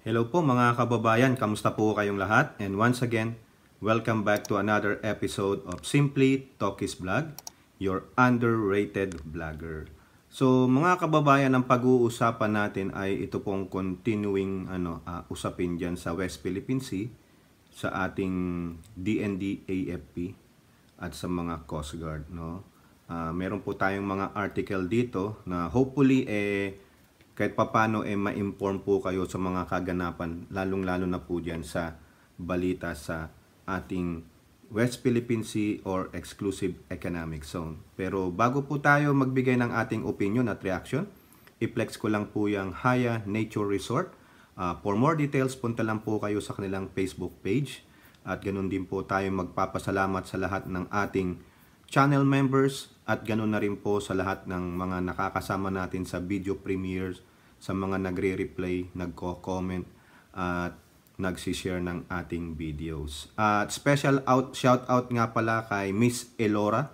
Hello po mga kababayan, kamusta po kayong lahat? And once again, welcome back to another episode of Simply Talkies Vlog, your underrated vlogger. So mga kababayan, ang pag-uusapan natin ay ito pong continuing usapin dyan sa West Philippine Sea, sa ating DND AFP at sa mga Coast Guard. Meron po tayong mga article dito na hopefully kahit papano ma-inform po kayo sa mga kaganapan, lalong-lalo na po dyan sa balita sa ating West Philippine Sea or Exclusive Economic Zone. Pero bago po tayo magbigay ng ating opinion at reaction, i-flex ko lang po yung Haya Nature Resort. For more details, punta lang po kayo sa kanilang Facebook page. At ganun din po tayo magpapasalamat sa lahat ng ating channel members at ganun na rin po sa lahat ng mga nakakasama natin sa video premieres, sa mga nagre-replay, nagko-comment at nagsishare ng ating videos. At special shout out nga pala kay Miss Elora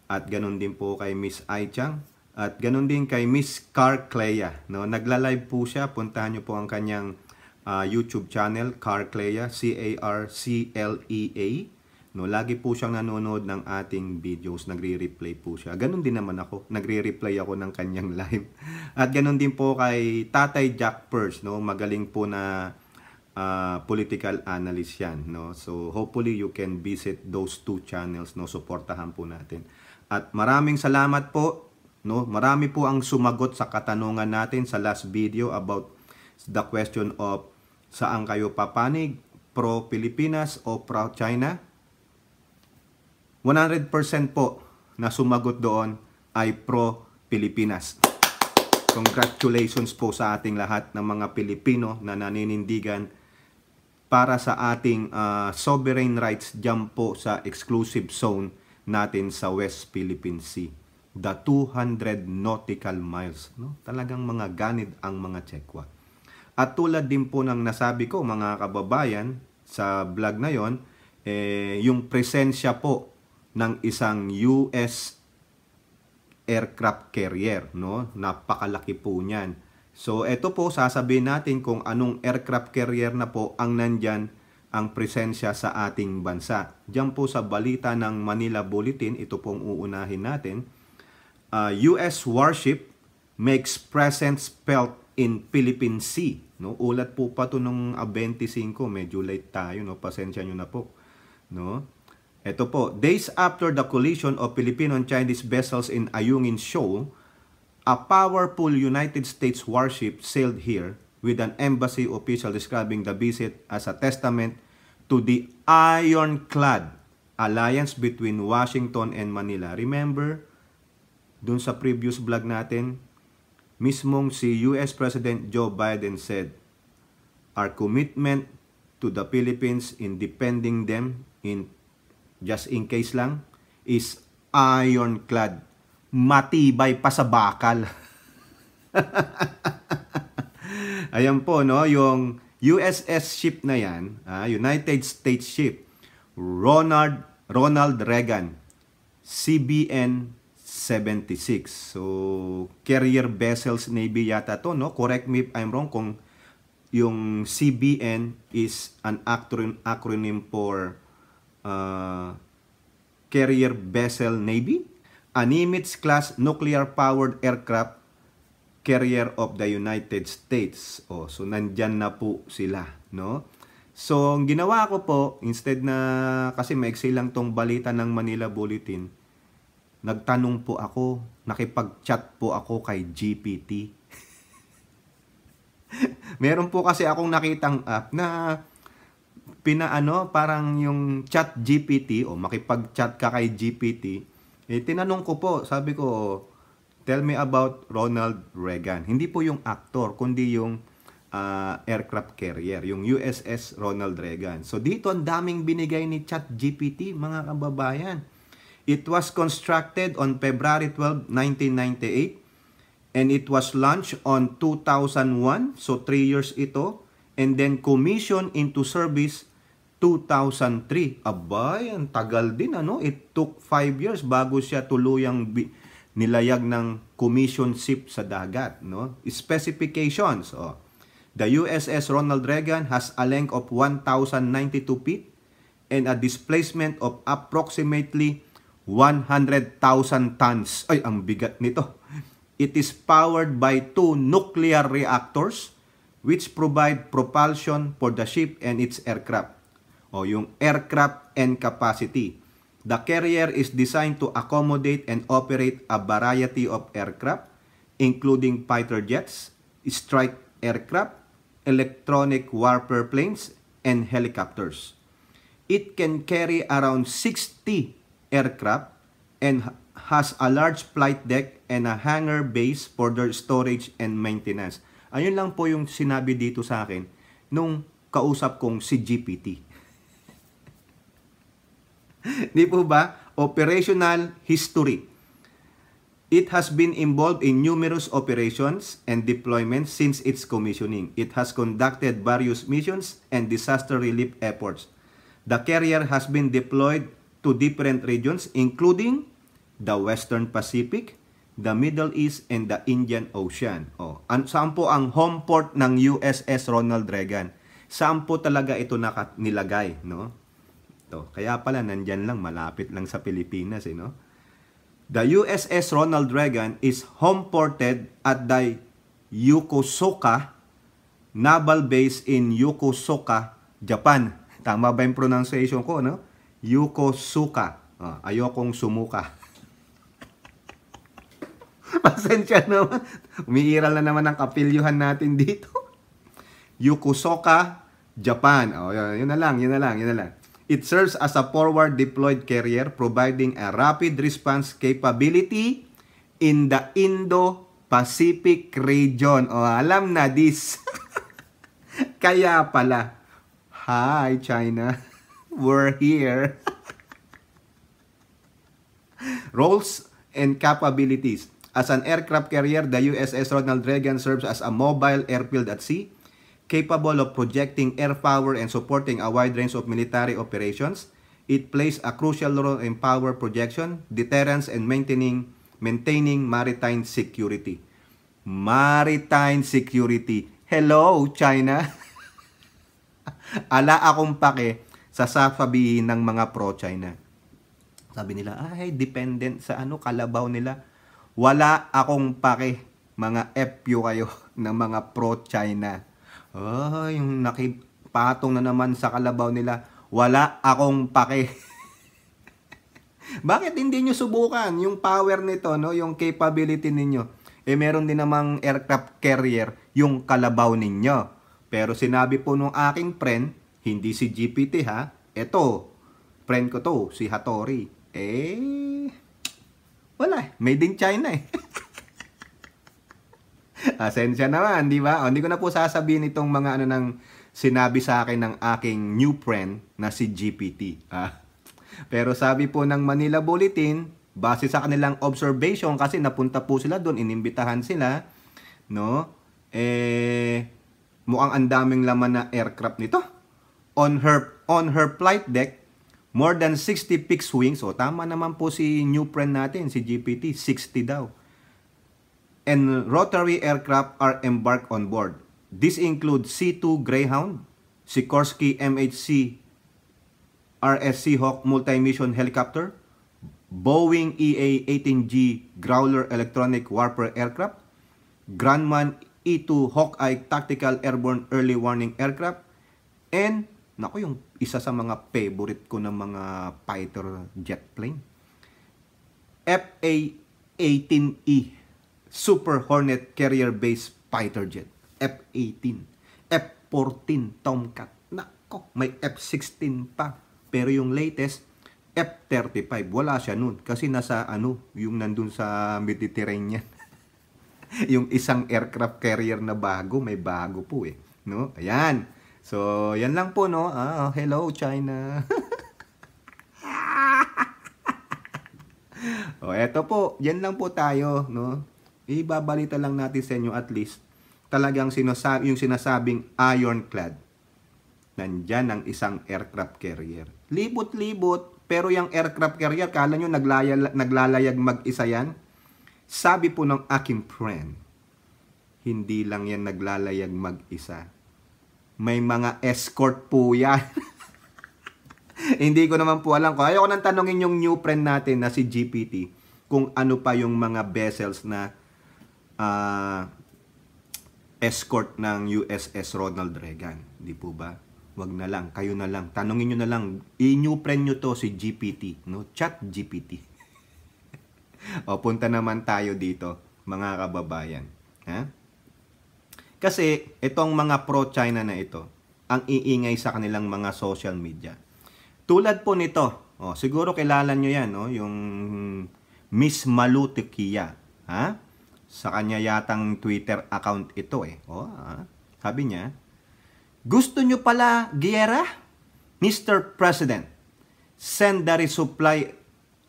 at ganun din po kay Miss Aichang at ganun din kay Miss Carclea. Nagla-live po siya, puntahan niyo po ang kanyang YouTube channel, Carclea, C-A-R-C-L-E-A. Lagi po siyang nanonood ng ating videos, nagre-replay po siya. Ganun din naman ako, nagre-replay ako ng kanyang live. At ganun din po kay Tatay Jack Purse, magaling po na political analyst yan. So hopefully you can visit those two channels, suportahan po natin. At maraming salamat po, marami po ang sumagot sa katanungan natin sa last video about the question of saan kayo papanig, pro-Pilipinas o pro-China. 100% po na sumagot doon ay pro-Pilipinas. Congratulations po sa ating lahat ng mga Pilipino na naninindigan para sa ating sovereign rights dyan po sa exclusive zone natin sa West Philippine Sea. The 200 nautical miles. Talagang mga ganid ang mga Tsekwa. At tulad din po ng nasabi ko mga kababayan sa vlog na yon, yung presensya po ng isang US aircraft carrier, napakalaki po niyan. So ito po sasabihin natin kung anong aircraft carrier na po ang nandyan ang presensya sa ating bansa. Diyan po sa balita ng Manila Bulletin, ito pong uunahin natin. US warship makes presence felt in Philippine Sea. Ulat po pa to nung 25, medyo late tayo, pasensya nyo na po. Ito po, days after the collision of Filipino and Chinese vessels in Ayungin Shoal, a powerful United States warship sailed here with an embassy official describing the visit as a testament to the ironclad alliance between Washington and Manila. Remember, dun sa previous vlog natin, mismong si US President Joe Biden said, our commitment to the Philippines in defending them in just in case lang, is ironclad. Matibay pa sa bakal. Ayan po, yung USS ship na yan, United States ship, Ronald Reagan, CBN 76. So, carrier vessels Navy yata to, Correct me if I'm wrong kung yung CBN is an acronym for Carrier Vessel Navy, a Nimitz-class nuclear-powered aircraft carrier of the United States. So nandyan na po sila, So, ang ginawa ko po, instead na, kasi maiksi lang tong balita ng Manila Bulletin, nagtanong po ako, nakipag-chat po ako kay GPT. Meron po kasi akong nakitang app na parang yung chat GPT o makipag-chat ka kay GPT, tinanong ko po, sabi ko, tell me about Ronald Reagan. Hindi po yung actor, kundi yung aircraft carrier, yung USS Ronald Reagan. So dito ang daming binigay ni chat GPT, mga kababayan. It was constructed on February 12, 1998 and it was launched on 2001, so 3 years ito, and then commissioned into service 2003. Abay, ang tagal din, It took 5 years bago siya tuluyang nilayag ng commission ship sa dagat, Specifications, The USS Ronald Reagan has a length of 1,092 feet and a displacement of approximately 100,000 tons. Ay, ang bigat nito. It is powered by 2 nuclear reactors which provide propulsion for the ship and its aircraft. O yung aircraft and capacity. The carrier is designed to accommodate and operate a variety of aircraft, including fighter jets, strike aircraft, electronic warfare planes, and helicopters. It can carry around 60 aircraft and has a large flight deck and a hangar base for their storage and maintenance. Ayun lang po yung sinabi dito sa akin nung kausap kong si GPT. Di po ba? Operational history. It has been involved in numerous operations and deployments since its commissioning. It has conducted various missions and disaster relief efforts. The carrier has been deployed to different regions including the Western Pacific, the Middle East, and the Indian Ocean. Saan po ang home port ng USS Ronald Reagan? Saan po talaga ito nilagay, no? Kaya pala nandyan lang, malapit lang sa Pilipinas, no? The USS Ronald Reagan is home-ported at the Yokosuka Naval Base in Yokosuka, Japan. Tama ba yung pronunciation ko, no? Yokosuka. Ayokong sumuka. Pasensya naman. Umiiral na naman ang kapilyuhan natin dito. Yokosuka, Japan. Yun na lang. It serves as a forward deployed carrier providing a rapid response capability in the Indo-Pacific region. Alam na this. Kaya pala, hi China, we're here. Roles and capabilities. As an aircraft carrier, the USS Ronald Reagan serves as a mobile airfield at sea, capable of projecting air power and supporting a wide range of military operations. It plays a crucial role in power projection, deterrence, and maintaining maritime security. Maritime security. Hello, China. Ala akong pake sa sasabihin ng mga pro-China. Sabi nila, dependent sa kalabaw nila. Wala akong pake, mga FU kayo ng mga pro-China. Yung nakipatong na naman sa kalabaw nila, wala akong pake. Bakit hindi nyo subukan yung power nito, no? Yung capability ninyo? Meron din namang aircraft carrier yung kalabaw ninyo. Pero sinabi po nung aking friend, hindi si GPT ha, eto, friend ko to, si Hattori. Wala, made in China Asensya naman, di ba? Hindi ko na po sasabihin itong mga nang sinabi sa akin ng aking new friend na si GPT. Pero sabi po ng Manila Bulletin, base sa kanilang observation, kasi napunta po sila doon, inimbitahan sila, no? Mukhang ang daming laman na aircraft nito. On her flight deck, more than 60 fixed wings. Tama naman po si new friend natin, si GPT, 60 daw. And rotary aircraft are embarked on board. This includes C-2 Greyhound, Sikorsky MHC RSC Hawk multi-mission helicopter, Boeing EA-18G Growler electronic warfare aircraft, Grumman E-2 Hawkeye tactical airborne early warning aircraft, and yung isa sa mga favorite ko ng mga fighter jet plane, FA-18E Super Hornet carrier-based fighter jet. F-18. F-14 Tomcat. May F-16 pa. Pero yung latest, F-35. Wala siya nun. Kasi nasa yung nandun sa Mediterranean. Yung isang aircraft carrier na bago, may bago po no? Ayan. So, yan lang po, no? Hello, China. Eto po. Yan lang po tayo, no? Ibabalita lang natin sa inyo at least talagang yung sinasabing ironclad. Nandyan ang isang aircraft carrier. Libot-libot, pero yung aircraft carrier, kala nyo naglalayag mag-isa yan? Sabi po ng aking friend, Hindi lang yan naglalayag mag-isa. May mga escort po yan. Hindi ko naman po alam ko. Ayoko nang tanongin yung new friend natin na si GPT kung ano pa yung mga vessels na escort ng USS Ronald Reagan. Di po ba? Wag na lang, kayo na lang. Tanongin nyo na lang. I-new friend nyo to si GPT. No? Chat GPT. O, punta naman tayo dito, mga kababayan. Ha? Kasi, itong mga pro-China na ito, ang iingay sa kanilang mga social media. Tulad po nito, siguro kilala nyo yan, yung Miss Malu Tequia. Ha? Sa kanya yatang Twitter account ito sabi niya, gusto nyo pala giyera? Mr. President, send the resupply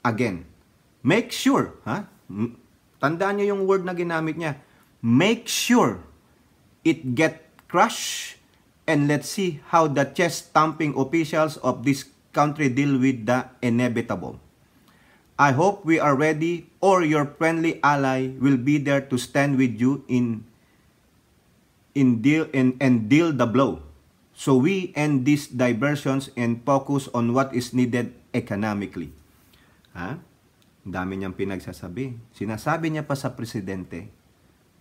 again. Make sure, tandaan nyo yung word na ginamit niya, make sure it get crushed and let's see how the chest-thumping officials of this country deal with the inevitable. I hope we are ready or your friendly ally will be there to stand with you and deal the blow. So we end these diversions and focus on what is needed economically. Ha? Dami niyang pinagsasabi. Sinasabi niya pa sa presidente,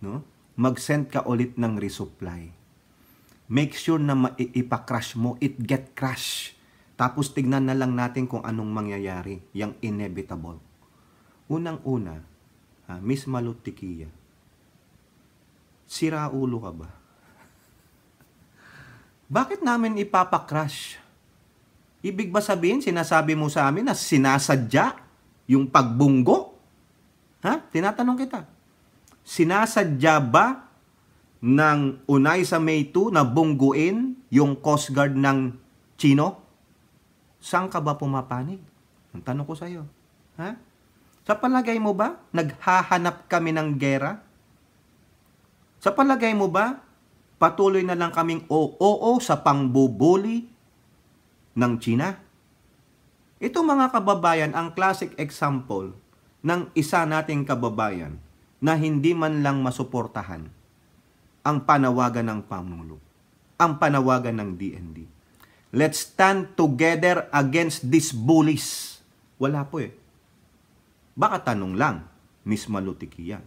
no? Mag-send ka ulit ng resupply. Make sure na ipa-crash mo, it get crash. Tapos tignan na lang natin kung anong mangyayari, yung inevitable. Unang-una, Miss Malu Tequia, sira ulo ka ba? Bakit namin ipapacrash? Ibig ba sabihin, sinasabi mo sa amin na sinasadya yung pagbunggo? Tinatanong kita. Sinasadya ba ng Unay sa May 2 na bungguin yung Coast Guard ng Chino? Saan ka ba pumapanig? Ang tanong ko sa iyo. Sa palagay mo ba, naghahanap kami ng gera? Sa palagay mo ba, patuloy na lang kaming oo sa pangbubuli ng China? Ito mga kababayan, ang classic example ng isa nating kababayan na hindi man lang masuportahan ang panawagan ng Pangulo, ang panawagan ng DND. Let's stand together against these bullies. Wala po Baka tanong lang, Miss Malu Tequia,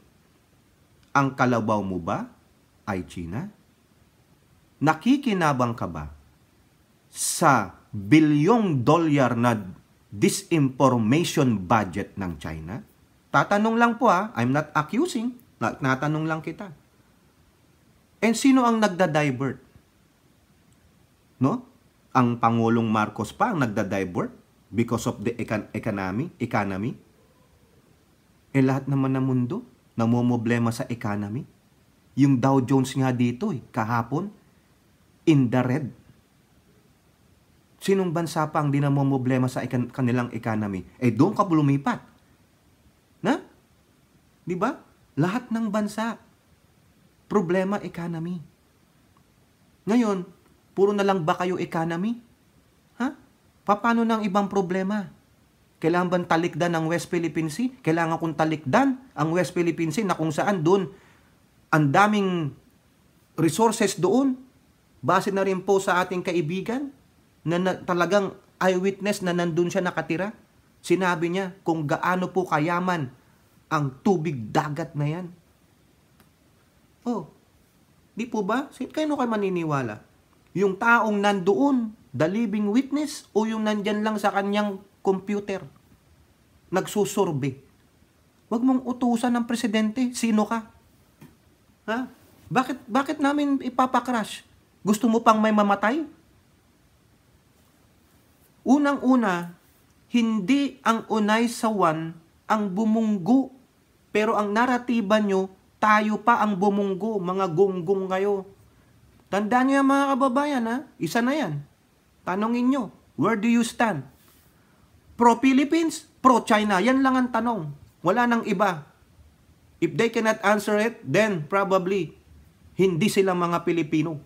ang kalabaw mo ba ay China? Nakikinabang ka ba sa bilyong dolyar na disinformation budget ng China? Tatanong lang po I'm not accusing. Natanong lang kita. And sino ang nagda-divert? No? Ang Pangulong Marcos pa ang nagda-divert because of the economy. Lahat naman ng mundo namumblema sa economy. Yung Dow Jones nga dito kahapon, in the red. Sinong bansa pa ang di namumblema sa kanilang economy? Doon ka lumipat. Di ba? Lahat ng bansa, problema economy. Ngayon, puro na lang ba kayo economy? Paano ng ibang problema? Kailangan bang talikdan ang West Philippine Sea? Kailangan kong talikdan ang West Philippine Sea na kung saan doon ang daming resources doon. Base na rin po sa ating kaibigan na talagang eyewitness na nandun siya nakatira. Sinabi niya kung gaano po kayaman ang tubig dagat na yan. Di po ba? Kayo kayo maniniwala? Yung taong nandoon, the living witness, o yung nandyan lang sa kanyang computer, nagsusurvey. Huwag mong utusan ng presidente. Sino ka? Bakit namin ipapacrash? Gusto mo pang may mamatay? Unang-una, hindi ang Unay sa 1 ang bumunggo. Pero ang naratiba nyo, tayo pa ang bumunggo. Mga gunggong kayo. Tandaan nyo yan mga kababayan, Isa na yan. Tanongin nyo, where do you stand? Pro-Philippines? Pro-China? Yan lang ang tanong. Wala nang iba. If they cannot answer it, then probably hindi sila mga Pilipino.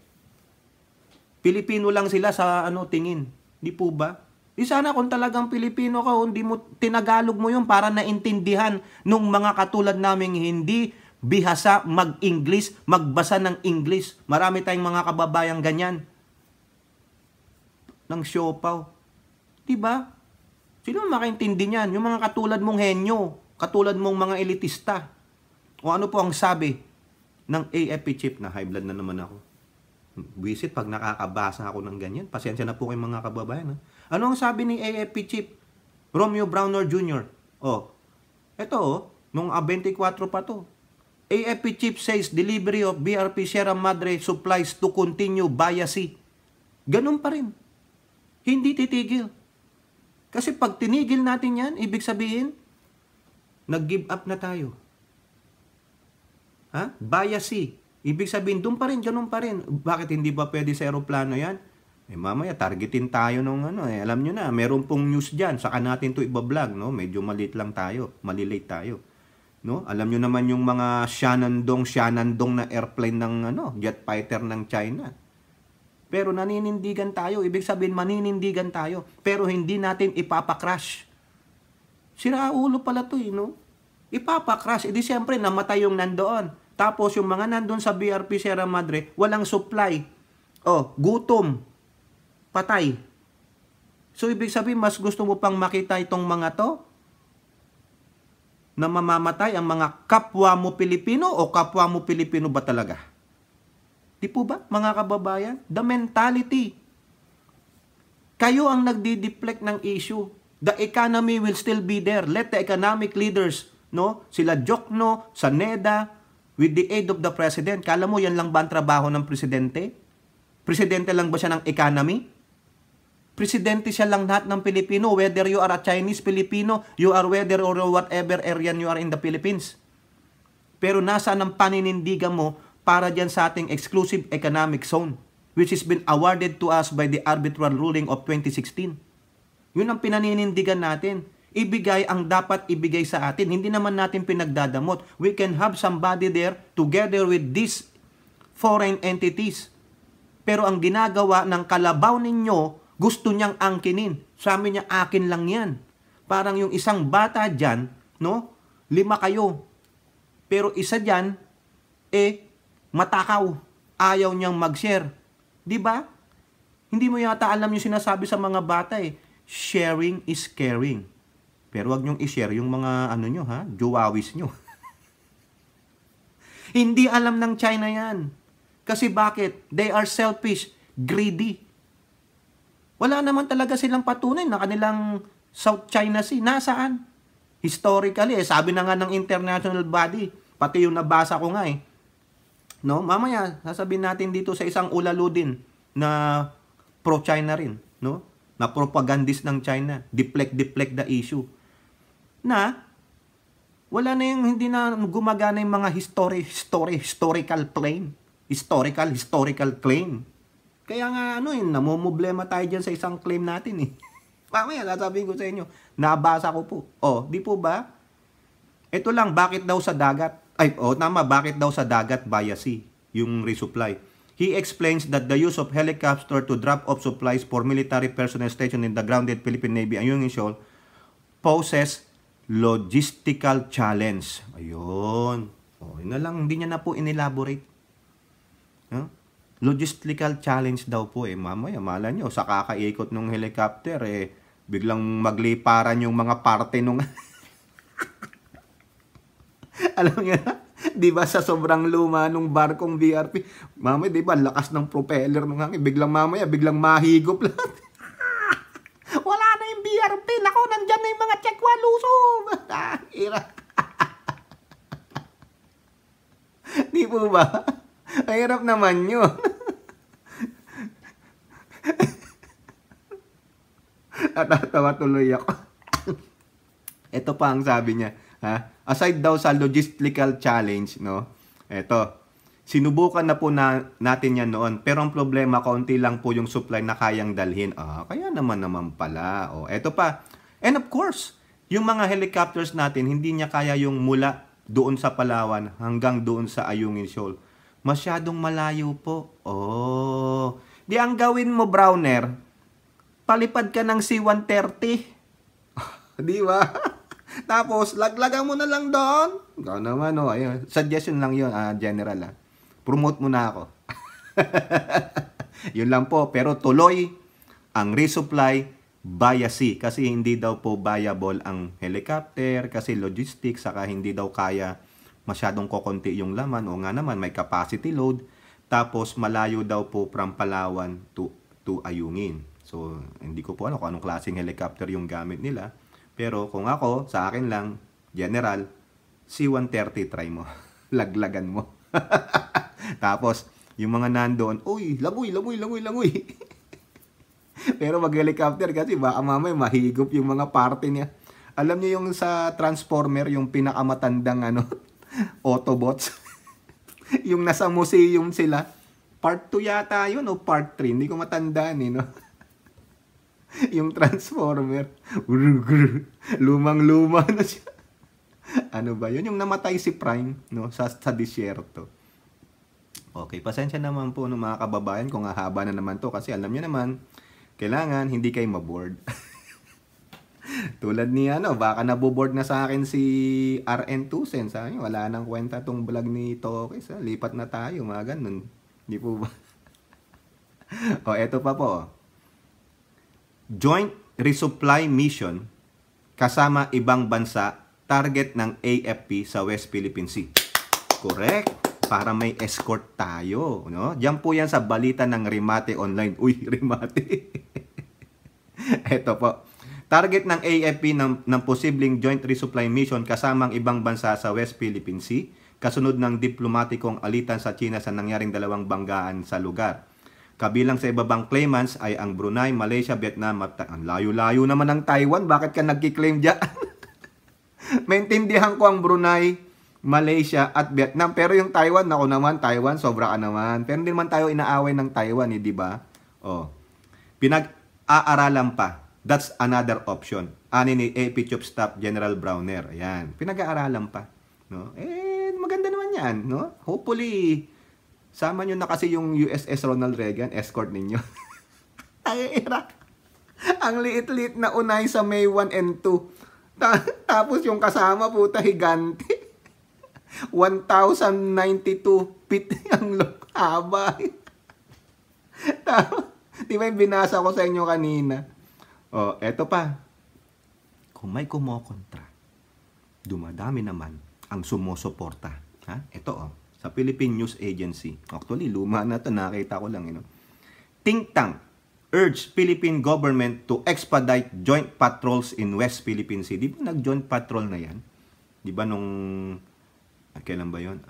Pilipino lang sila sa tingin. Di po ba? Sana kung talagang Pilipino ka, hindi mo tinagalog mo yun para naintindihan nung mga katulad naming hindi bihasa mag-English, magbasa ng English. Marami tayong mga kababayang ganyan. Ng siopaw. Diba? Sino makaintindi niyan? Yung mga katulad mong henyo, katulad mong mga elitista. O ano po ang sabi ng AFP chief? Na high blood na naman ako. Visit pag nakakabasa ako ng ganyan. Pasensya na po kayong mga kababayan. Ha? Ano ang sabi ni AFP chief? Romeo Browner Jr. Ito nung 24 pa to. AFP chief says delivery of BRP Sierra Madre supplies to continue via sea. Ganun pa rin. Hindi titigil. Kasi pag tinigil natin yan, ibig sabihin, nag-give up na tayo. Ha? Via sea. Ibig sabihin, doon pa rin, ganun pa rin. Bakit hindi ba pwede sa aeroplano yan? Mamaya, targetin tayo nung alam nyo na, meron pong news dyan, saka natin to ibablog, no? Medyo maliit lang tayo, malilate tayo. No? Alam nyo naman yung mga Shenandoah na airplane ng jet fighter ng China. Pero naninindigan tayo, ibig sabihin maninindigan tayo, pero hindi natin ipapacrash. Sira ulo pala to, no? Ipapacrash, edi siyempre namatay yung nandoon. Tapos yung mga nandoon sa BRP Sierra Madre, walang supply. Gutom. Patay. So, ibig sabihin, mas gusto mo pang makita itong mga to na mamamatay ang mga kapwa mo Pilipino o kapwa mo Pilipino ba talaga? Di po ba, mga kababayan? The mentality. Kayo ang nagdi-deflect ng issue. The economy will still be there. Let the economic leaders, no? Sila Jokno, Saneda, with the aid of the President. Kala mo yan lang ba ang trabaho ng Presidente? Presidente lang ba siya ng economy? Presidente siya lang lahat ng Pilipino, whether you are a Chinese Filipino, you are whether or whatever area you are in the Philippines. Pero nasaan ang paninindigan mo para dyan sa ating exclusive economic zone, which has been awarded to us by the arbitral ruling of 2016. Yun ang pinaninindigan natin. Ibigay ang dapat ibigay sa atin. Hindi naman natin pinagdadamot. We can have somebody there together with these foreign entities. Pero ang ginagawa ng kalabaw ninyo, gusto niyang angkinin. Sabi niya, akin lang yan. Parang yung isang bata dyan, no? 5 kayo. Pero isa dyan, matakaw. Ayaw niyang mag-share. Diba? Hindi mo yata alam yung sinasabi sa mga bata Sharing is caring. Pero wag niyong i-share yung mga nyo juwawis nyo. Hindi alam ng China yan. Kasi bakit? They are selfish, greedy. Wala naman talaga silang patunay na kanilang South China Sea. Nasaan? Historically, sabi na nga ng international body, pati yung nabasa ko nga no? Mamaya, sasabihin natin dito sa isang ulaludin na pro-China rin, no? Na propagandist ng China, deflect the issue. Na, wala na yung, hindi na gumagana yung mga historical claim. Historical claim. Kaya nga, namumblema tayo dyan sa isang claim natin Mamaya, sasabihin ko sa inyo, nabasa ko po. Di po ba? Ito lang, bakit daw sa dagat? Bakit daw sa dagat via sea, yung resupply. He explains that the use of helicopter to drop off supplies for military personnel stationed in the grounded Philippine Navy Ayungin Shoal poses logistical challenge. Ayun. Yun na lang, hindi niya na po inelaborate. Logistical challenge daw po mamaya, mala nyo, sa kakaikot ng helicopter, biglang magliparan yung mga parte nung alam niyo na, di ba sa sobrang luma nung barkong BRP, mamaya, di ba, lakas ng propeller nung hangin, biglang mahigop lahat. Wala na yung BRP, nako, nandyan na yung mga Chekwa Lusob. Ira. Di po ba? Mahirap naman yun. Natatawa tuloy ako. Ito pa ang sabi niya. Aside daw sa logistical challenge, no? Ito. Sinubukan na po natin yan noon. Pero ang problema, kaunti lang po yung supply na kayang dalhin. Kaya naman pala. Ito pa. And of course, yung mga helicopters natin, hindi niya kaya yung mula doon sa Palawan hanggang doon sa Ayungin Shoal. Masyadong malayo po. Di ang gawin mo, Browner, palipad ka ng C-130. Di ba? Tapos, laglagan mo na lang doon. Ikaw naman, oh, ayun. Suggestion lang yun, general, Promote mo na ako. Yun lang po. Pero tuloy ang resupply via sea. Kasi hindi daw po viable ang helicopter. Kasi logistics, saka hindi daw kaya masyadong kokonti yung laman. O nga naman, may capacity load. Tapos, malayo daw po from Palawan to Ayungin. So, hindi ko po kung anong klaseng helicopter yung gamit nila. Pero kung ako, sa akin lang, general, C-130 try mo. Laglagan mo. Tapos, yung mga nandoon, uy, langoy. Pero mag-helicopter kasi baka mamaya mahigop yung mga party niya. Alam niyo yung sa Transformer, yung pinakamatandang Autobots. Yung nasa museum sila. Part 2 yata yun o part 3. Hindi ko matandaan no? Yung Transformer. Lumang-luma na siya. Ano ba yun? Yung namatay si Prime, no? Sa disyerto. Okay, pasensya naman po mga kababayan kung hahaba na naman to kasi alam niyo naman, kailangan hindi kayo maboard. Tulad ni baka naboboard na sa akin si RN Tusen. Sabi niya, wala nang kwenta tong vlog ni Tokis. Lipat na tayo, mga ganun. Hindi po ba? Eto pa po. Joint Resupply Mission kasama ibang bansa, target ng AFP sa West Philippine Sea. Correct. Para may escort tayo, no? Diyan po yan sa balita ng Remate Online. Uy, Remate. Eto po. Target ng AFP ng posibleng joint resupply mission kasamang ibang bansa sa West Philippine Sea, kasunod ng diplomatikong alitan sa China sa nangyaring dalawang banggaan sa lugar. Kabilang sa ibabang claimants ay ang Brunei, Malaysia, Vietnam at ang layo-layo naman ng Taiwan. Bakit ka nagki-claim dyan? Maintindihan ko ang Brunei, Malaysia at Vietnam. Pero yung Taiwan, ako naman, Taiwan, sobra ka naman. Pero hindi naman tayo inaaway ng Taiwan, di ba? Pinag-aaralan pa. That's another option. Ani ni AP Chief Staff General Browner. Ayan. Pinag-aaralan pa. No? Maganda naman yan. No? Hopefully, sama nyo na kasi yung USS Ronald Reagan, escort ninyo. Ang liit-liit na unay sa May 1 and 2. Tapos yung kasama, puta, higante. 1,092 feet ang haba. Di ba yung binasa ko sa inyo kanina? Eto pa. Kung may kumokontra, dumadami naman ang sumusuporta. Ito sa Philippine News Agency. Actually, luma na to, nakita ko lang. Think tank urge Philippine government to expedite joint patrols in West Philippine Sea. Di ba nag-joint patrol na yan? Di ba nung, kailan ba yun?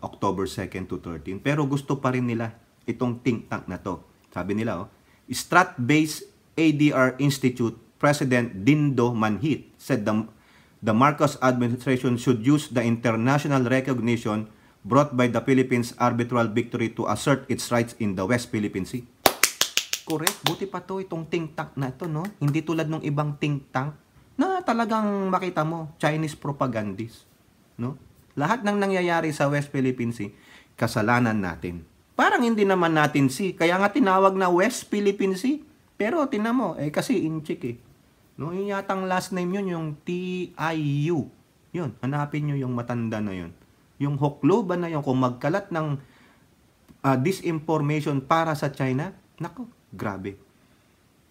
October 2nd to 13. Pero gusto pa rin nila itong think tank na to. Sabi nila, Strat-based ADR Institute President Dindo Manhit said the Marcos administration should use the international recognition brought by the Philippines' arbitral victory to assert its rights in the West Philippine Sea. Correct. Buti pa to itong think tank na ito, no? Hindi tulad ng ibang think tank na talagang makita mo, Chinese propagandist, no? Lahat ng nangyayari sa West Philippine Sea, kasalanan natin. Parang hindi naman natin sea. Kaya nga tinawag na West Philippine Sea. Pero tinan mo, kasi inchik No, yung yatang last name yun, yung TIU. Yun, hanapin nyo yung matanda na yun. Yung hokloban na yun, kung magkalat ng disinformation para sa China, nako, grabe.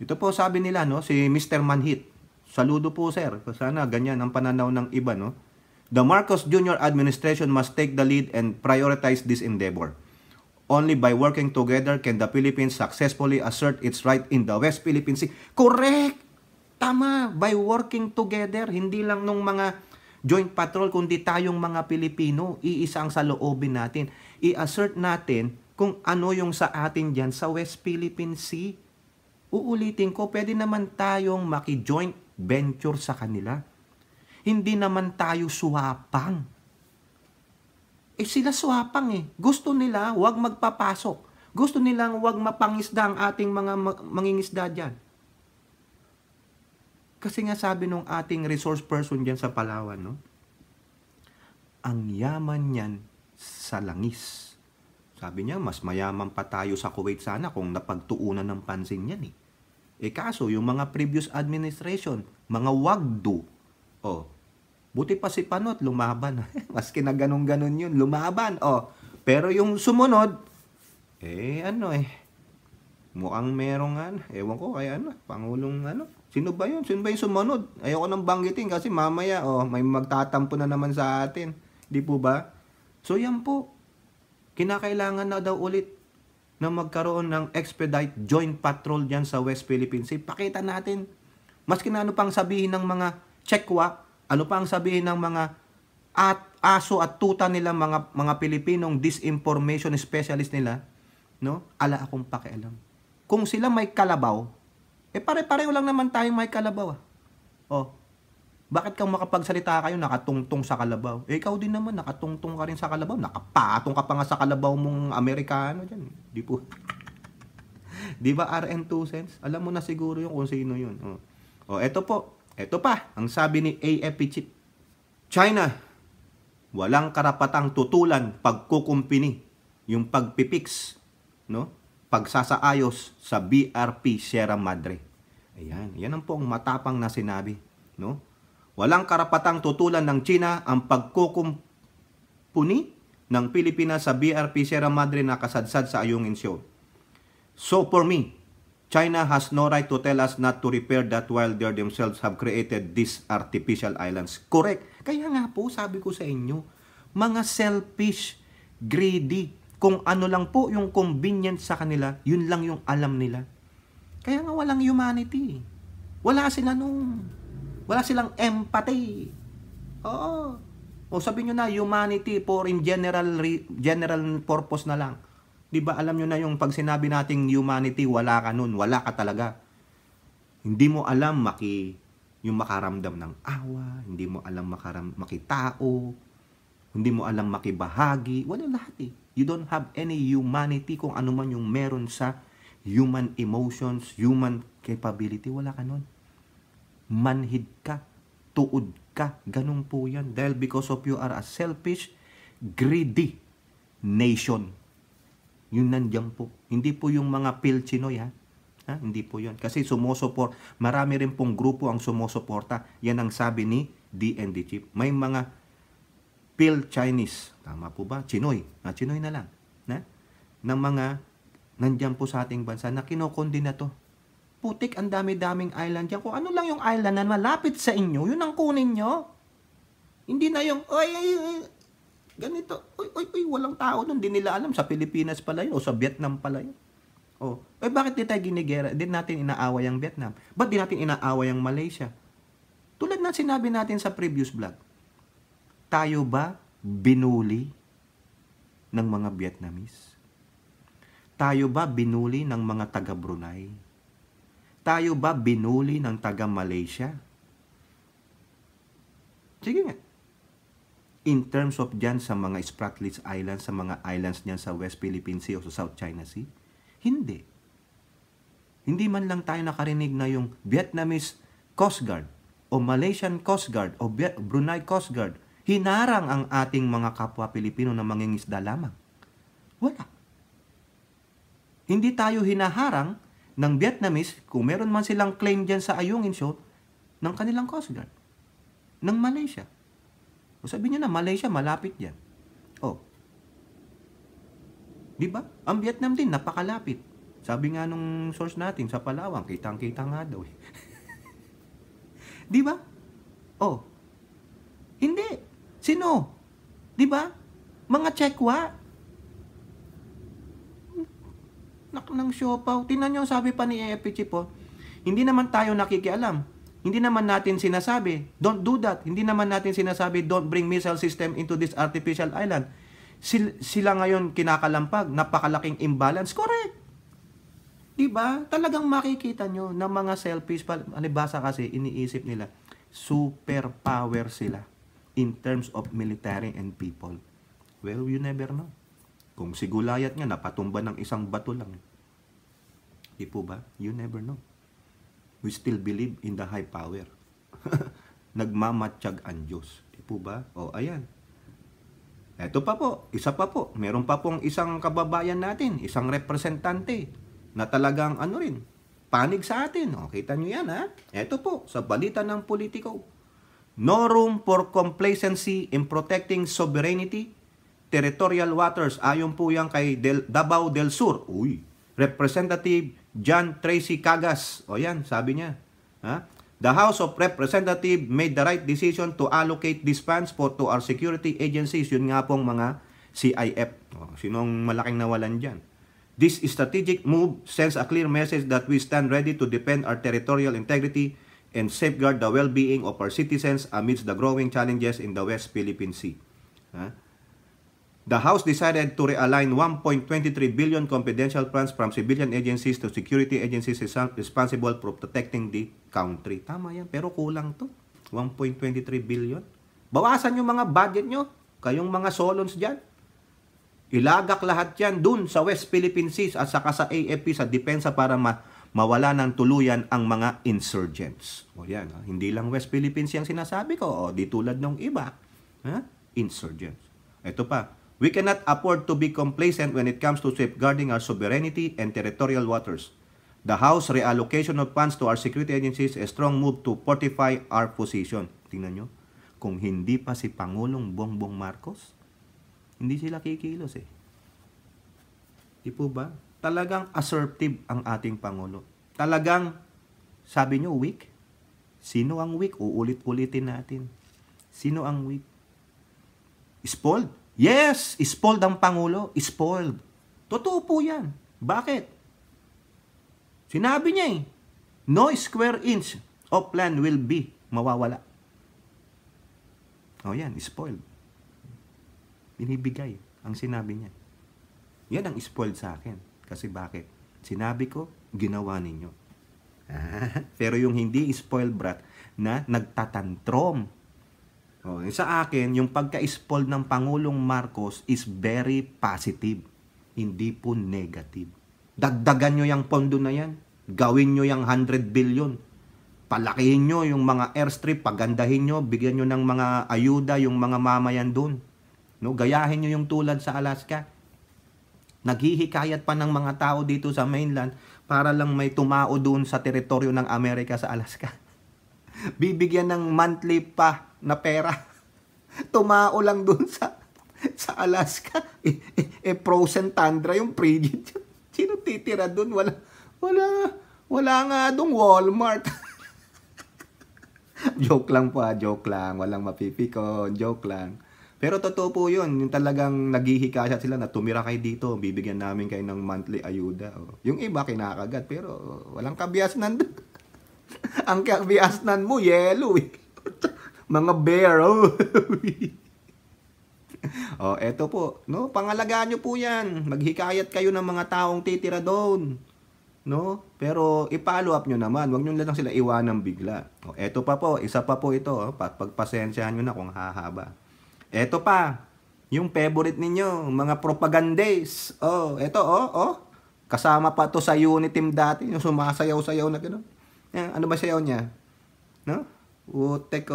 Ito po sabi nila, no, si Mr. Manhit. Saludo po, sir. Sana ganyan ang pananaw ng iba, no. The Marcos Jr. administration must take the lead and prioritize this endeavor. Only by working together can the Philippines successfully assert its right in the West Philippine Sea. Correct! Tama! By working together, hindi lang nung mga joint patrol, kundi tayong mga Pilipino, iisa ang saloobin natin. I-assert natin kung ano yung sa atin dyan sa West Philippine Sea. Uulitin ko, pwede naman tayong maki-joint venture sa kanila. Hindi naman tayo suwapang. Sila swapang Gusto nila, wag magpapasok. Gusto nilang wag mapangisda ang ating mga mangingisda dyan. Kasi nga sabi nung ating resource person dyan sa Palawan, no? Ang yaman niyan sa langis. Sabi niya, mas mayaman pa tayo sa Kuwait sana kung napagtuunan ng pansin yan kaso, yung mga previous administration, mga wagdo, Buti pa si Panot, lumaban. Maski na ganun-ganun yun, lumaban. Pero yung sumunod, mukhang merong ewan ko kaya Pangulong sino ba yun? Sino ba yung sumunod? Ayoko nang banggitin kasi mamaya, may magtatampo na naman sa atin. Di po ba? So yan po, kinakailangan na daw ulit na magkaroon ng expedite joint patrol dyan sa West Philippine Sea. Pakita natin, maski na ano pang sabihin ng mga Chekwa, ano pang sabihin ng mga aso at tuta nila, mga Pilipinong disinformation specialist nila, no? Ala akong pakialam. Kung sila may kalabaw, pare-pareho lang naman tayong may kalabaw. Bakit kang makapagsalita kayo nakatungtong sa kalabaw? Ikaw din naman, nakatungtong ka rin sa kalabaw. Nakapatong ka pa nga sa kalabaw mong Amerikano dyan. Di po. Di ba RN2 cents? Alam mo na siguro yung kung sino yun. Eto po. Eto pa, ang sabi ni AFP Chief. China, walang karapatang tutulan pagkukumpini. Yung pagpipix, no? Pagsasaayos sa BRP Sierra Madre. Ayan, yan ang po ang matapang na sinabi, no? Walang karapatang tutulan ng China ang pagkukumpuni ng Pilipinas sa BRP Sierra Madre na kasadsad sa Ayungin Shoal. So for me, China has no right to tell us not to repair that while they themselves have created these artificial islands. Correct. Kaya nga po, sabi ko sa inyo, mga selfish, greedy, kung ano lang po yung convenient sa kanila, yun lang yung alam nila. Kaya nga walang humanity. Wala silang empathy. O sabihin nyo na, humanity for in general purpose na lang. Di ba alam nyo na yung pag sinabi nating humanity, wala ka nun, wala ka talaga. Hindi mo alam yung makaramdam ng awa, hindi mo alam makitao, hindi mo alam makibahagi, wala lahat You don't have any humanity kung ano man yung meron sa human emotions, human capability, wala ka nun. Manhid ka, tuod ka, ganun po yan. Dahil because of you are a selfish, greedy nation. Yun nandiyan po. Hindi po yung mga Pilchinoy, hindi po yun. Kasi marami rin pong grupo ang sumusuporta. Yan ang sabi ni DND Chief. May mga Pil-Chinese, tama po ba? Chinoy na lang. Ng mga nandiyan po sa ating bansa na kinokondina to. Putik, ang dami-daming island dyan. Kung ano lang yung island na malapit sa inyo, yun ang kunin nyo. Hindi na yung, ganito, walang tao nun. Hindi nila alam, sa Pilipinas pala yun, o sa Vietnam pala yun. Bakit di tayo ginigera? Di natin inaaway ang Vietnam? Ba't di natin inaaway ang Malaysia? Tulad na sinabi natin sa previous vlog, tayo ba binuli ng mga Vietnamese? Tayo ba binuli ng mga taga Brunei? Tayo ba binuli ng taga Malaysia? Sige nga. In terms of dyan sa mga Spratlys Islands, sa mga islands niyan sa West Philippine Sea o sa South China Sea, hindi. Hindi man lang tayo nakarinig na yung Vietnamese Coast Guard o Malaysian Coast Guard o Brunei Coast Guard hinarang ang ating mga kapwa Pilipino na mangingisda lamang. Wala. Hindi tayo hinaharang ng Vietnamese, kung meron man silang claim dyan sa Ayungin Shoal, ng kanilang Coast Guard. Ng Malaysia. O sabihin nyo na, Malaysia, malapit yan. Di ba? Ang Vietnam din, napakalapit. Sabi nga nung source natin sa Palawan, kitang-kita nga daw. Di ba? Hindi. Sino? Di ba? Mga Chekwa. Ng siopaw. Tingnan nyo, sabi pa ni AFP Chief, hindi naman tayo nakikialam. Hindi naman natin sinasabi, don't do that. Hindi naman natin sinasabi, don't bring missile system into this artificial island. Sila ngayon kinakalampag, napakalaking imbalance. Correct. Diba? Talagang makikita nyo ng mga selfish, alibasa kasi iniisip nila, superpower sila in terms of military and people. Well, you never know. Kung si Gulayat nga, napatumba ng isang bato lang. Di po ba? You never know. We still believe in the high power. Nagmamatsyag ang Diyos. Di po ba? Ayan. Eto pa po, isa pa po. Meron pa pong isang kababayan natin, isang representante na talagang panig sa atin. Kita nyo yan, Eto po, sa balita ng Politico. No room for complacency in protecting sovereignty, territorial waters. Ayon po yan kay Davao del Sur. Uy, Representative John Tracy Cagas. O yan, sabi niya. Ha? The House of Representatives made the right decision to allocate these funds to our security agencies. Yun nga pong mga CIF. O, sinong malaking nawalan dyan? This strategic move sends a clear message that we stand ready to defend our territorial integrity and safeguard the well-being of our citizens amidst the growing challenges in the West Philippine Sea. The House decided to realign 1.23 billion confidential funds from civilian agencies to security agencies responsible for protecting the country. Tama yan, pero kulang to. 1.23 billion. Bawasan yung mga budget nyo. Kayong mga solons dyan. Ilagak lahat yan dun sa West Philippine Sea at saka sa AFP sa depensa para mawala ng tuluyan ang mga insurgents. O yan, ha? Hindi lang West Philippines yung sinasabi ko, o di tulad ng iba, ha? Insurgents. Ito pa, we cannot afford to be complacent when it comes to safeguarding our sovereignty and territorial waters. The House reallocation of funds to our security agencies is a strong move to fortify our position. Tingnan nyo, kung hindi pa si Pangulong Bongbong Marcos, hindi sila kikilos eh. Di po ba? Talagang assertive ang ating Pangulo. Talagang, sabi nyo, weak? Sino ang weak? Uulit-ulitin natin. Sino ang weak? Spoiled? Yes! Spoiled ang Pangulo. Spoiled. Totoo po yan. Bakit? Sinabi niya eh, no square inch of land will be mawawala. O yan, spoiled. Binibigay ang sinabi niya. Yan ang spoiled sa akin. Kasi bakit? Sinabi ko, ginawa ninyo. Pero yung hindi spoiled brat na nagtatantrom. Sa akin, yung pagka-spoiled ng Pangulong Marcos is very positive. Hindi po negative. Dagdagan nyo yung pondo na yan. Gawin nyo yung 100 billion. Palakihin nyo yung mga airstrip. Pagandahin nyo. Bigyan nyo ng mga ayuda yung mga mamayan dun. No? Gayahin nyo yung tulad sa Alaska. Naghihikayat pa ng mga tao dito sa mainland para lang may tumao doon sa teritoryo ng Amerika sa Alaska. Bibigyan ng monthly pa na pera. Tumao lang doon sa Alaska. Frozen tundra yung frigid. Sino titira doon? Wala nga doon Walmart. Joke lang po, joke lang. Walang mapipikon, joke lang. Pero totoo po yun, yung talagang naghihikasya sila na tumira kayo dito, bibigyan namin kayo ng monthly ayuda. Yung iba kinakagat, pero walang kabiasnan doon. Ang kabiasnan mo, yellow eh. Mga bear, oh. Eto po, no? Pangalagaan nyo po yan. Maghikayat kayo ng mga taong titira doon. No? Pero i-follow up nyo naman. Huwag nyo lang sila iwanang bigla. Eto pa po, isa pa po ito. Pagpasensyahan nyo na kung hahaba. Eto pa, yung favorite ninyo, mga propagandays. Eto, kasama pa to sa unit team dati, yung sumasayaw-sayaw na gano'n. Ano ba sayaw niya? No? Utek,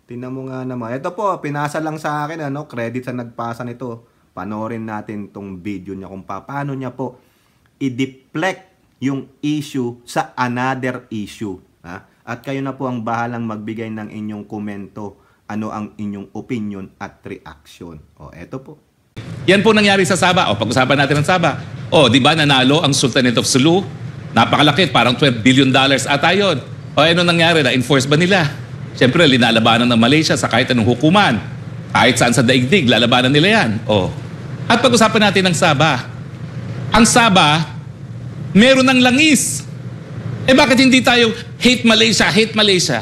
Tingnan mo nga naman. Ito po, pinasa lang sa akin, credit sa nagpasa nito. Panoorin natin tong video niya kung paano niya po i-deflect yung issue sa another issue. At kayo na po ang bahalang magbigay ng inyong komento. Ano ang inyong opinion at reaction. Eto po. Yan po nangyari sa Sabah. Pag-usapan natin ang Sabah. Di ba nanalo ang Sultanate of Sulu? Napakalaki, parang $12 billion ata yun. Ano nangyari? Na-enforce ba nila? Siyempre, linalabanan ng Malaysia sa kahit anong hukuman. Kahit saan sa daigdig, lalabanan nila yan. At pag-usapan natin ang Sabah. Ang Sabah, meron ng langis. Bakit hindi tayo hate Malaysia, hate Malaysia?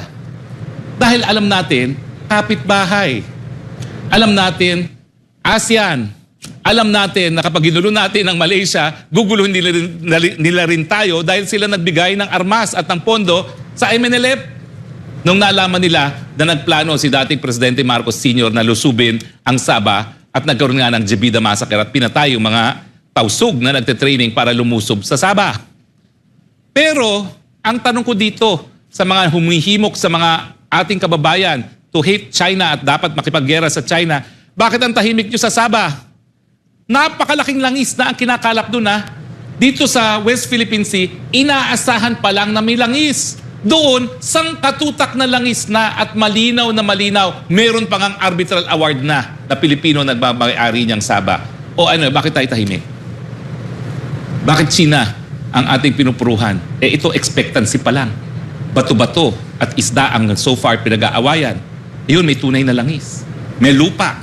Dahil alam natin, kapitbahay. Alam natin, ASEAN. Alam natin na kapag ginulo natin ang Malaysia, guguluhin nila rin tayo dahil sila nagbigay ng armas at ng pondo sa MNLF. Nung nalaman nila na nagplano si dating Presidente Marcos Sr. na lusubin ang Sabah at nagkaroon nga ng Jebida Massacre at pinatay yung mga tausug na nagte-training para lumusob sa Sabah. Pero, ang tanong ko dito sa mga humihimok sa mga ating kababayan to hate China at dapat makipaggera sa China, bakit ang tahimik nyo sa Sabah? Napakalaking langis na ang kinakalap doon Dito sa West Philippine Sea, inaasahan pa lang na may langis. Doon, sangkatutak na langis na at malinaw na malinaw, meron pang ang arbitral award na Pilipino nagmamayari niyang Saba. O ano, bakit tayo tahimik? Bakit China ang ating pinupuruhan? Ito expectancy pa lang. Bato-bato at isda ang so far pinag-aawayan. Yun, may tunay na langis. May lupa.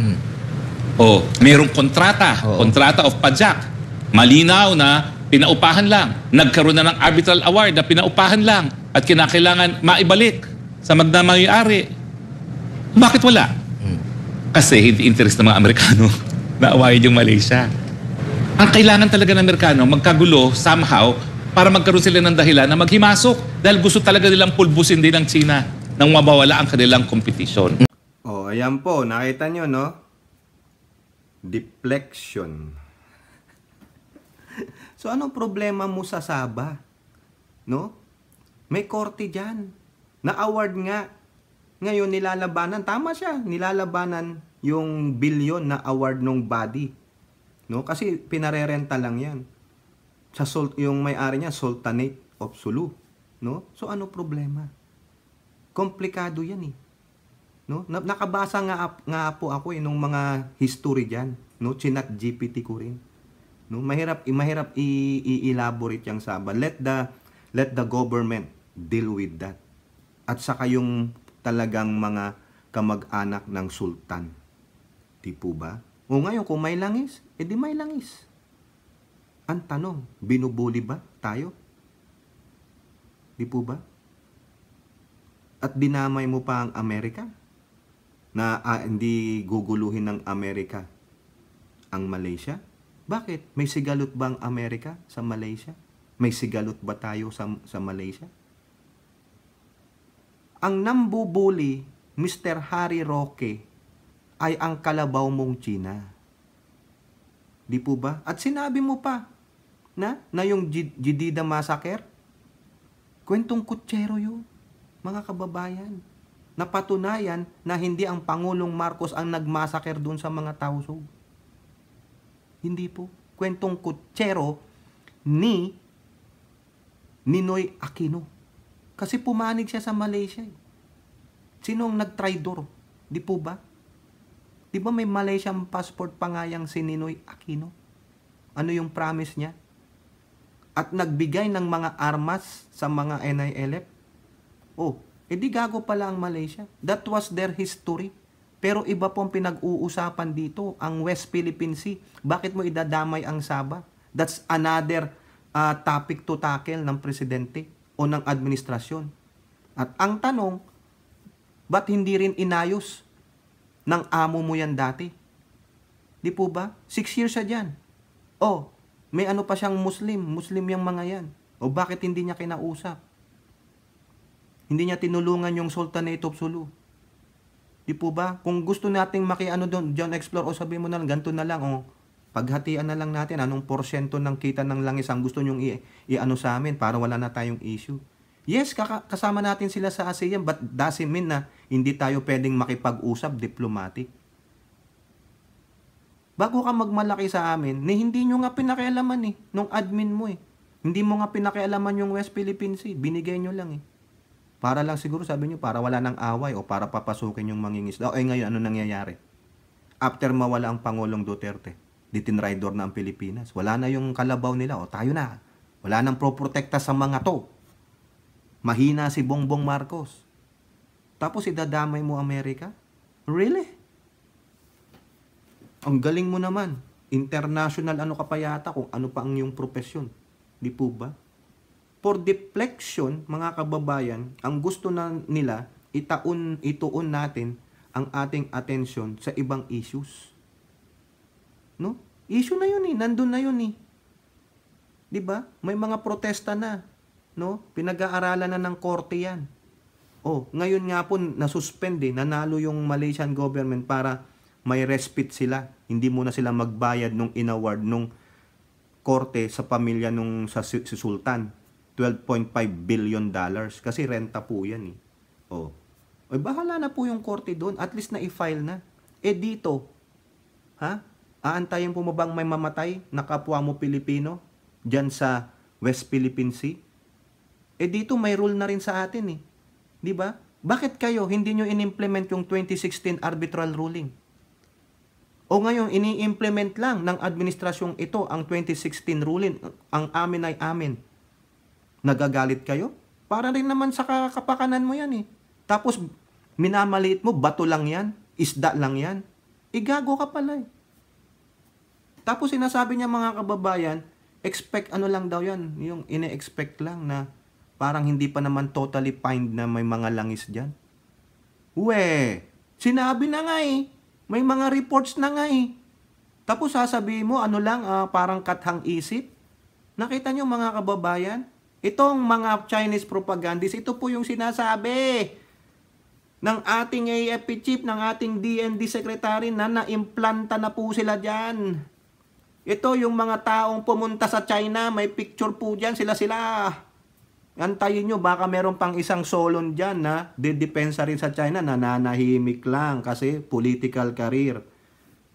O, merong kontrata. Kontrata of pajak. Malinaw na pinaupahan lang. Nagkaroon na ng arbitral award na pinaupahan lang at kinakailangan maibalik sa magnamayari. Bakit wala? Kasi hindi interest ng mga Amerikano na awayin yung Malaysia. Ang kailangan talaga ng Amerikano, magkagulo somehow para magkaroon sila ng dahilan na maghimasok dahil gusto talaga nilang pulbusin din ng China nang mabawala ang kanilang competition. Oh, ayan po. Nakita nyo, no? Deflection. So, anong problema mo sa Saba? No? May korte dyan. Na-award nga. Ngayon, nilalabanan. Tama siya. Nilalabanan yung billion na award ng body. No? Kasi pinarerenta lang yan. Yung may-ari niya, Sultanate of Sulu. No? So, ano problema? Komplikado yan eh. No? Nakabasa nga po ako nung mga history dyan. No? Chinat GPT ko rin. No? Mahirap i-elaborate yung Saba. Let the government deal with that. At saka yung talagang mga kamag-anak ng sultan. Di po ba? O ngayon, kung may langis, edi may langis. Ang tanong, binubuli ba tayo? Di po ba? At dinamay mo pa ang Amerika? Na hindi guguluhin ng Amerika ang Malaysia? Bakit? May sigalot ba ang Amerika sa Malaysia? May sigalot ba tayo sa Malaysia? Ang nambubuli, Mr. Harry Roque, ay ang kalabaw mong China. Di po ba? At sinabi mo pa na yung Jeddah Massacre, kwentong kutsero yun, mga kababayan. Napatunayan na hindi ang Pangulong Marcos ang nagmassacre dun sa mga Tausug. Hindi po. Kwentong kutsero ni Ninoy Aquino. Kasi pumanig siya sa Malaysia. Sinong nag-traidor? Di po ba? Di ba may Malaysian passport pa nga yang si Ninoy Aquino? Ano yung promise niya? At nagbigay ng mga armas sa mga NILF? Oh, edi gago pala ang Malaysia. That was their history. Pero iba pong pinag-uusapan dito, ang West Philippine Sea. Bakit mo idadamay ang Sabah? That's another topic to tackle ng presidente o ng administrasyon. At ang tanong, ba't hindi rin inayos ng amo mo yan dati? Di po ba? 6 years siya dyan. Oh, may ano pa siyang Muslim yung mga yan. O bakit hindi niya kinausap? Hindi niya tinulungan yung Sultanate of Sulu. Di po ba? Kung gusto nating makiano doon, John Explore, o sabihin mo na lang, ganito na lang, o paghatian na lang natin, anong porsyento ng kita ng langis ang gusto nyong i-ano sa amin para wala na tayong issue. Yes, kasama natin sila sa ASEAN, but doesn't mean na hindi tayo pwedeng makipag-usap diplomatic. Bago ka magmalaki sa amin, hindi nyo nga pinakialaman nung admin mo Hindi mo nga pinakialaman yung West Philippine Sea, binigay nyo lang Para lang siguro sabi nyo, para wala ng away o para papasukin yung mangingisda. O ngayon, ano nangyayari? After mawala ang Pangulong Duterte, ditinraidor na ang Pilipinas. Wala na yung kalabaw nila. O tayo na. Wala nang proprotekta sa mga to. Mahina si Bongbong Marcos. Tapos idadamay mo Amerika? Really? Ang galing mo naman. International ano ka pa yata kung ano pa ang iyong profesyon. Di po ba? For deflection, mga kababayan, ang gusto na nila, ituon natin ang ating atensyon sa ibang issues. No? Issue na yun nandun na yun 'Di ba? May mga protesta na, no? Pinag-aaralan na ng korte 'yan. Oh, ngayon nga po na-suspend nanalo yung Malaysian government para may respite sila. Hindi muna sila magbayad nung inaward nung korte sa pamilya nung si Sultan. $12.5 billion kasi renta po 'yan Oh. Ay bahala na po yung korte doon, at least na i-file na. Dito, aantayin po mo bang may mamatay na kapwa mo Pilipino diyan sa West Philippine Sea? Eh dito may rule na rin sa atin eh. 'Di ba? Bakit kayo hindi nyo in-implement yung 2016 arbitral ruling? O ngayon, ini-implement lang ng administrasyong ito ang 2016 ruling, ang amin ay amin. Nagagalit kayo? Para rin naman sa kapakanan mo yan eh. Tapos, minamaliit mo, bato lang yan, isda lang yan. Igago ka pala eh. Tapos sinasabi niya mga kababayan, expect ano lang daw yan, yung ine-expect lang na parang hindi pa naman totally find na may mga langis dyan. Sinabi na nga eh. May mga reports na nga eh. Tapos sasabihin mo, ano lang, parang kathang isip. Nakita nyo mga kababayan? Itong mga Chinese propagandists, ito po yung sinasabi ng ating AFP chief, ng ating DND secretary na naimplanta na po sila dyan. Ito yung mga taong pumunta sa China, may picture po dyan, sila. Antayin nyo, baka meron pang isang Solon dyan na didepensa rin sa China, nananahimik lang kasi political career.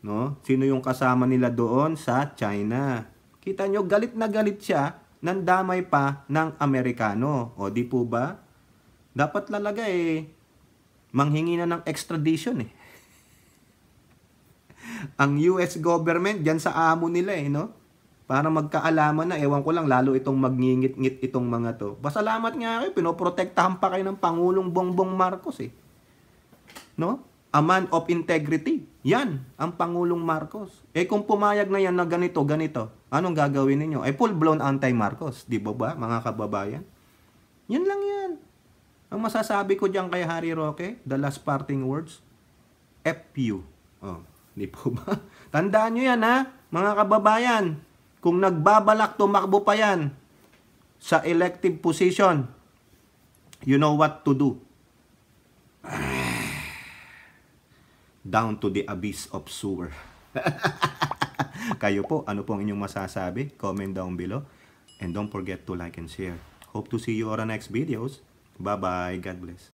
No? Sino yung kasama nila doon sa China? Kita nyo, galit na galit siya, nandamay pa ng Amerikano. O di po ba? Dapat lalaga manghingi na ng extradition eh. Ang US government, dyan sa amo nila no? Para magkaalaman na, ewan ko lang, lalo itong magngingit-ngit itong mga to. Pasalamat nga kayo, pinoprotektahan pa kayo ng Pangulong Bongbong Marcos eh. No? A man of integrity. Yan, ang Pangulong Marcos. Kung pumayag na yan na ganito, anong gagawin ninyo? Full-blown anti-Marcos. Di ba mga kababayan? Yan lang yan. Ang masasabi ko dyan kay Harry Roque, the last parting words, F-you. Di po ba? Tandaan nyo yan mga kababayan. Kung nagbabalak tumakbo pa yan sa elective position, you know what to do. Down to the abyss of sewer. Kayo po, ano pong inyong masasabi? Comment down below. And don't forget to like and share. Hope to see you on our next videos. Bye-bye. God bless.